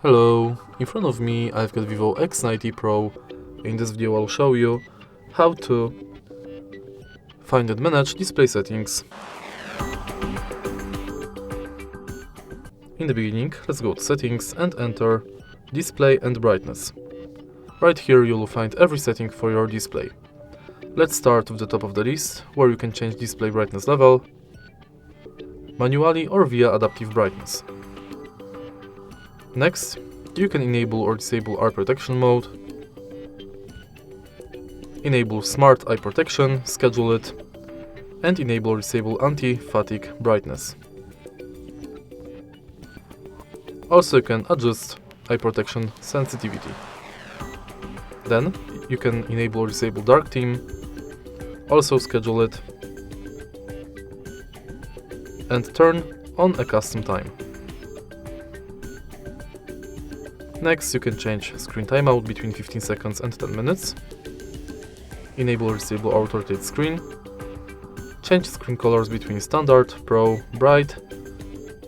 Hello, in front of me I've got Vivo X90 Pro. In this video I'll show you how to find and manage display settings. In the beginning, let's go to settings and enter display and brightness. Right here you'll find every setting for your display. Let's start with the top of the list, where you can change display brightness level manually or via adaptive brightness. Next, you can enable or disable eye protection mode, enable smart eye protection, schedule it, and enable or disable anti-fatigue brightness. Also, you can adjust eye protection sensitivity. Then, you can enable or disable dark theme, also schedule it, and turn on a custom time. Next, you can change screen timeout between 15 seconds and 10 minutes, enable or disable auto rotate screen, change screen colors between standard, pro, bright,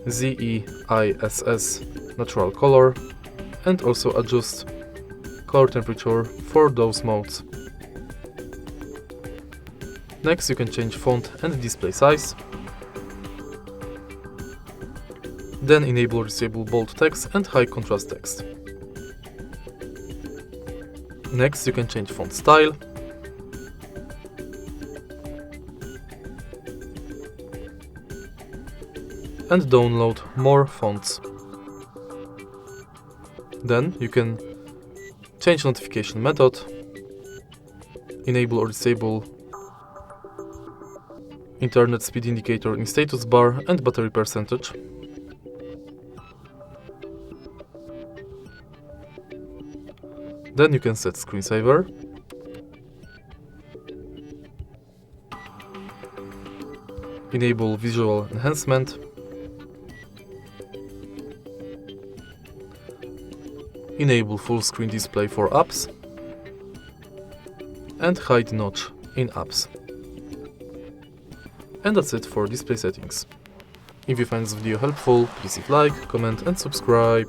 ZEISS, natural color, and also adjust color temperature for those modes. Next, you can change font and display size, then enable or disable bold text and high contrast text. Next, you can change font style, and download more fonts. Then you can change notification method, enable or disable internet speed indicator in status bar and battery percentage. Then you can set screensaver, enable visual enhancement, enable full screen display for apps, and hide notch in apps. And that's it for display settings. If you find this video helpful, please leave like, comment and subscribe.